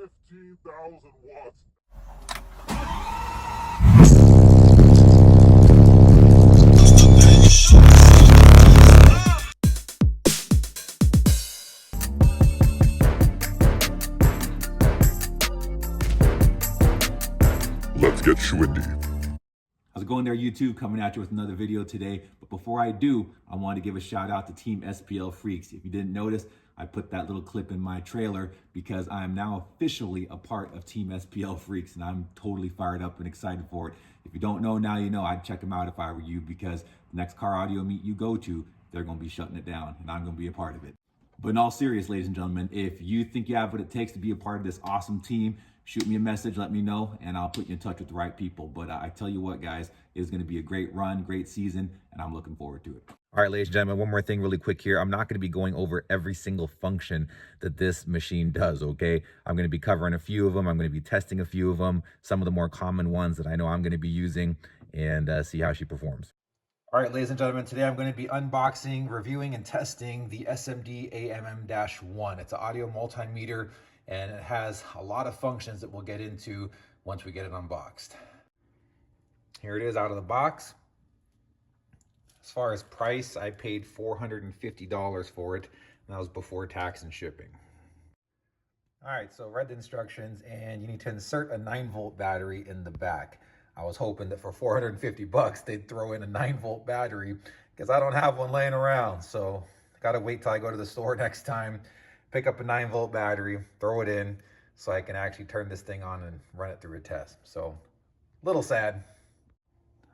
15,000 watts. Let's get schwindy. How's it going there, YouTube? Coming at you with another video today. But before I do, I want to give a shout out to Team SPL Freaks. If you didn't notice, I put that little clip in my trailer because I am now officially a part of Team SPL Freaks, and I'm totally fired up and excited for it. If you don't know, now you know. I'd check them out if I were you, because the next car audio meet you go to, they're going to be shutting it down, and I'm going to be a part of it. But in all seriousness, ladies and gentlemen, if you think you have what it takes to be a part of this awesome team, shoot me a message, let me know, and I'll put you in touch with the right people. But I tell you what, guys, it's going to be a great run, great season, and I'm looking forward to it. All right, ladies and gentlemen, one more thing really quick here. I'm not going to be going over every single function that this machine does, okay? I'm going to be covering a few of them. I'm going to be testing a few of them, some of the more common ones that I know I'm going to be using, and see how she performs. All right, ladies and gentlemen, today I'm going to be unboxing, reviewing, and testing the SMD AMM-1. It's an audio multimeter, and it has a lot of functions that we'll get into once we get it unboxed. Here it is out of the box. As far as price, I paid $450 for it, and that was before tax and shipping. All right, so read the instructions, and you need to insert a 9-volt battery in the back. I was hoping that for 450 bucks, they'd throw in a 9-volt battery, because I don't have one laying around. So I gotta wait till I go to the store next time, pick up a 9-volt battery, throw it in, so I can actually turn this thing on and run it through a test. So, a little sad.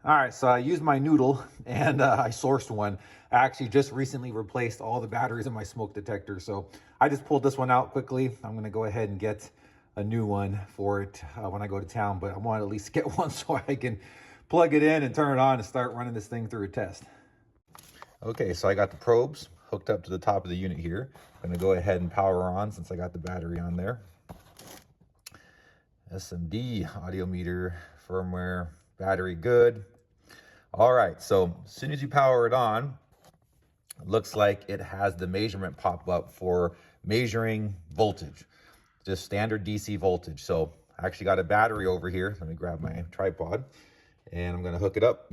All right, so I used my noodle, and I sourced one. I actually just recently replaced all the batteries in my smoke detector, so I just pulled this one out quickly. I'm gonna go ahead and get a new one for it when I go to town, but I want to at least get one so I can plug it in and turn it on and start running this thing through a test. Okay, so I got the probes hooked up to the top of the unit here. I'm gonna go ahead and power on since I got the battery on there. SMD audio meter, firmware, battery good. All right, so as soon as you power it on, it looks like it has the measurement pop up for measuring voltage. Just standard DC voltage. So I actually got a battery over here. Let me grab my tripod and I'm going to hook it up.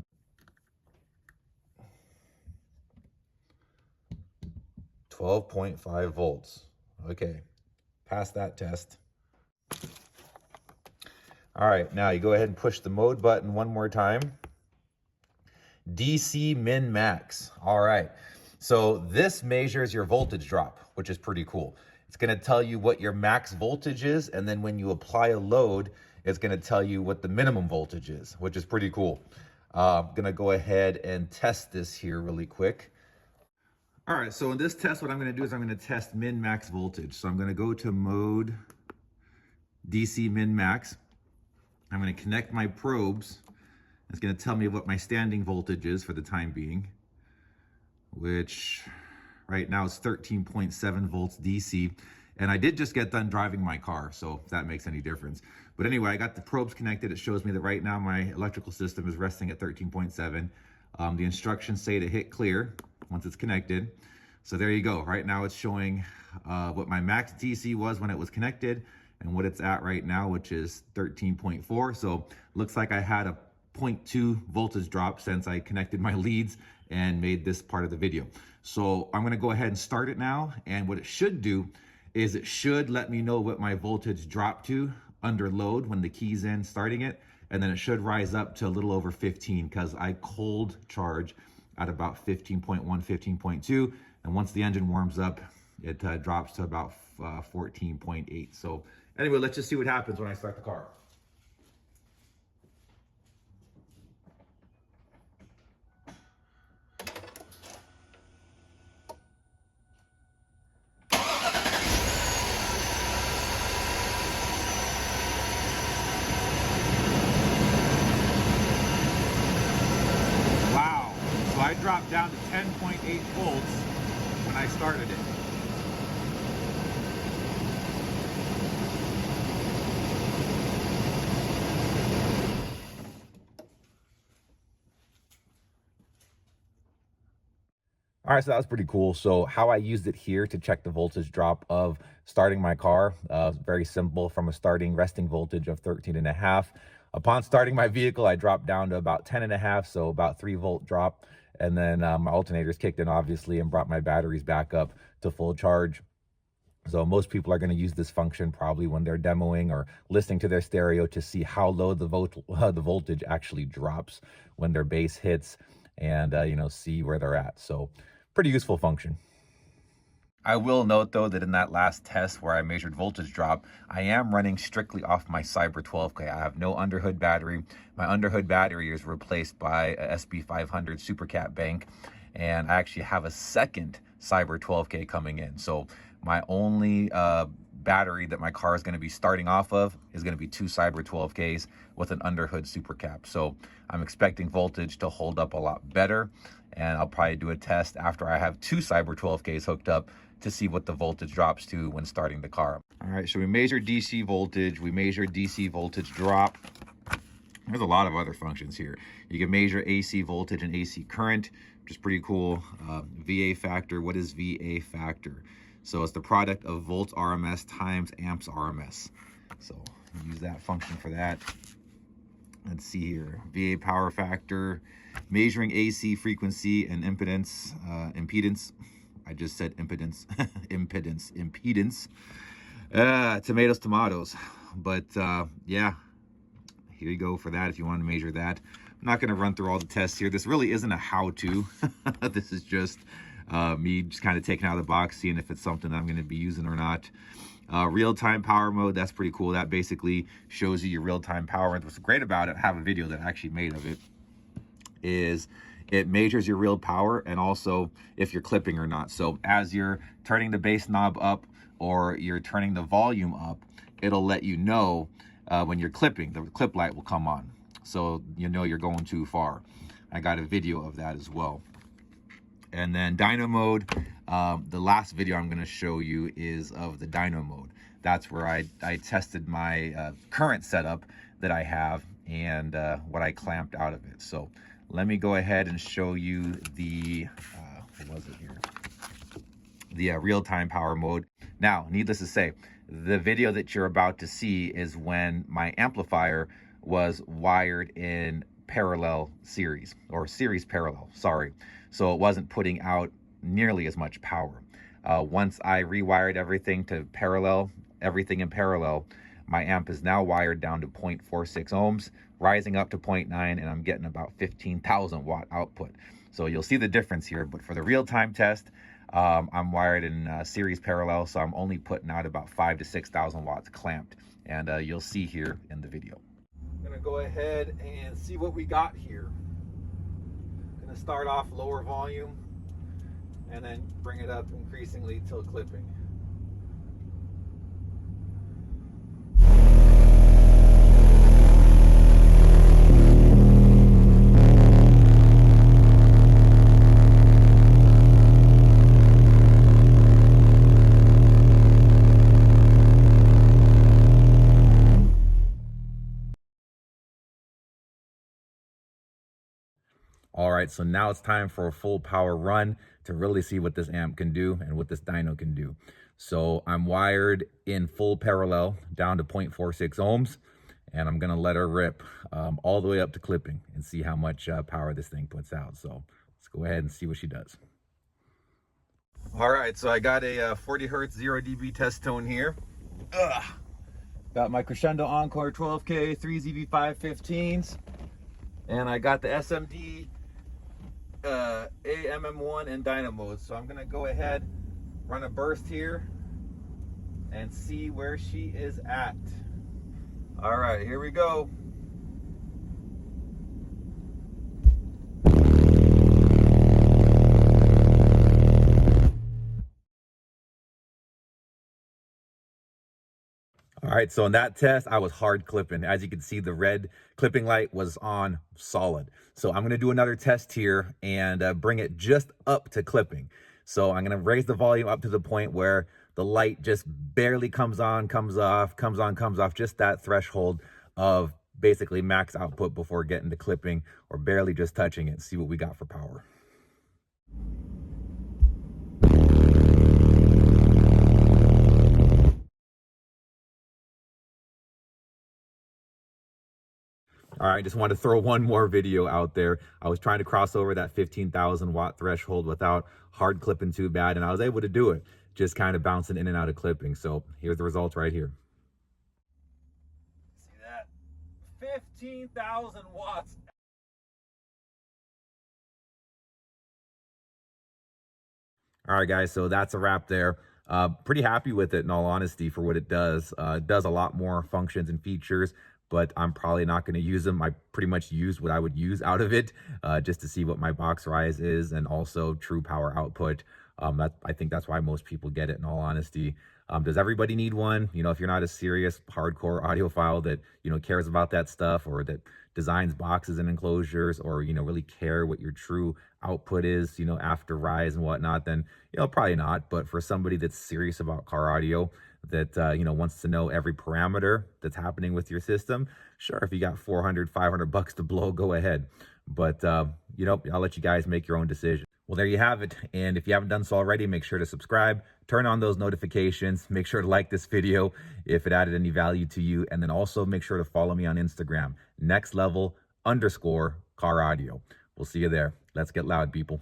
.5 volts. Okay, pass that test. All right, now you go ahead and push the mode button one more time. DC min max. All right, so this measures your voltage drop, which is pretty cool. It's going to tell you what your max voltage is, and then when you apply a load, it's going to tell you what the minimum voltage is, which is pretty cool. I'm going to go ahead and test this here really quick. All right, so in this test, what I'm going to do is I'm going to test min-max voltage. So I'm going to go to mode DC min-max. I'm going to connect my probes. It's going to tell me what my standing voltage is for the time being, which right now it's 13.7 volts DC. And I did just get done driving my car, so if that makes any difference. But anyway, I got the probes connected. It shows me that right now my electrical system is resting at 13.7. The instructions say to hit clear once it's connected. So there you go. Right now it's showing what my max DC was when it was connected and what it's at right now, which is 13.4. So looks like I had a 0.2 voltage drop since I connected my leads and made this part of the video. So I'm gonna go ahead and start it now. And what it should do is it should let me know what my voltage dropped to under load when the key's in starting it. And then it should rise up to a little over 15 because I cold charge at about 15.1, 15.2. And once the engine warms up, it drops to about 14.8. So anyway, let's just see what happens when I start the car. So I dropped down to 10.8 volts when I started it. All right, so that was pretty cool. So how I used it here to check the voltage drop of starting my car, very simple, from a starting resting voltage of 13.5. Upon starting my vehicle, I dropped down to about 10.5, so about 3-volt drop. And then my alternators kicked in, obviously, and brought my batteries back up to full charge. So most people are going to use this function probably when they're demoing or listening to their stereo to see how low the voltage actually drops when their bass hits, and you know, see where they're at. So pretty useful function. I will note though that in that last test where I measured voltage drop, I am running strictly off my Cyber 12K. I have no underhood battery. My underhood battery is replaced by a SB500 SuperCat bank, and I actually have a second Cyber 12K coming in. So my only battery that my car is going to be starting off of is going to be 2 Cyber 12Ks with an underhood supercap. So I'm expecting voltage to hold up a lot better, and I'll probably do a test after I have 2 Cyber 12Ks hooked up to see what the voltage drops to when starting the car. All right, so we measured DC voltage, we measured DC voltage drop. There's a lot of other functions here. You can measure AC voltage and AC current, which is pretty cool. VA factor, what is VA factor? So it's the product of volts RMS times amps RMS. So use that function for that. Let's see here, VA power factor, measuring AC frequency and impedance. I just said impedance, impedance. Tomatoes. But yeah, here you go for that if you want to measure that. I'm not going to run through all the tests here. This really isn't a how-to. This is just me just kind of taking out of the box, seeing if it's something that I'm going to be using or not. Real-time power mode, that's pretty cool. That basically shows you your real-time power. And what's great about it, I have a video that I actually made of it, is it measures your real power and also if you're clipping or not. So as you're turning the bass knob up or you're turning the volume up, it'll let you know when you're clipping. The clip light will come on, so you know you're going too far. I got a video of that as well. And then dyno mode, the last video I'm going to show you is of the dyno mode. That's where I tested my current setup that I have and what I clamped out of it. So let me go ahead and show you the, what was it here? The real-time power mode. Now, needless to say, the video that you're about to see is when my amplifier was wired in parallel series, or series parallel, sorry. So it wasn't putting out nearly as much power. Once I rewired everything to parallel, everything in parallel, my amp is now wired down to 0.46 ohms, rising up to 0.9, and I'm getting about 15,000 watt output. So you'll see the difference here, but for the real-time test, I'm wired in series parallel, so I'm only putting out about 5,000 to 6,000 watts clamped, and you'll see here in the video. I'm gonna go ahead and see what we got here. I'm gonna start off lower volume, and then bring it up increasingly till clipping. All right, so now it's time for a full power run to really see what this amp can do and what this dyno can do. So I'm wired in full parallel down to 0.46 ohms, and I'm gonna let her rip all the way up to clipping and see how much power this thing puts out. So let's go ahead and see what she does. All right, so I got a 40 hertz 0 dB test tone here. Got my Crescendo Encore 12K, 3 ZV5 15s, and I got the SMD AMM-1 and dyno mode. So I'm gonna go ahead, run a burst here, and see where she is at. All right, here we go. All right, so in that test, I was hard clipping. As you can see, the red clipping light was on solid. So I'm gonna do another test here and bring it just up to clipping. So I'm gonna raise the volume up to the point where the light just barely comes on, comes off, comes on, comes off, just that threshold of basically max output before getting to clipping, or barely just touching it. See what we got for power. All right, just wanted to throw one more video out there. I was trying to cross over that 15,000 watt threshold without hard clipping too bad, and I was able to do it, just kind of bouncing in and out of clipping. So here's the results right here. See that? 15,000 watts. All right, guys, so that's a wrap there. Pretty happy with it, in all honesty, for what it does. It does a lot more functions and features, but I'm probably not going to use them. I pretty much used what I would use out of it, just to see what my box rise is, and also true power output. I think that's why most people get it, in all honesty. Does everybody need one? You know, if you're not a serious hardcore audiophile that, you know, cares about that stuff, or that designs boxes and enclosures, or, you know, really care what your true output is, you know, after rise and whatnot, then, you know, probably not. But for somebody that's serious about car audio, that, you know, wants to know every parameter that's happening with your system, sure, if you got 400, 500 bucks to blow, go ahead. But, you know, I'll let you guys make your own decision. Well, there you have it. And if you haven't done so already, make sure to subscribe, turn on those notifications, make sure to like this video if it added any value to you. And then also make sure to follow me on Instagram, nextlevel_car audio. We'll see you there. Let's get loud, people.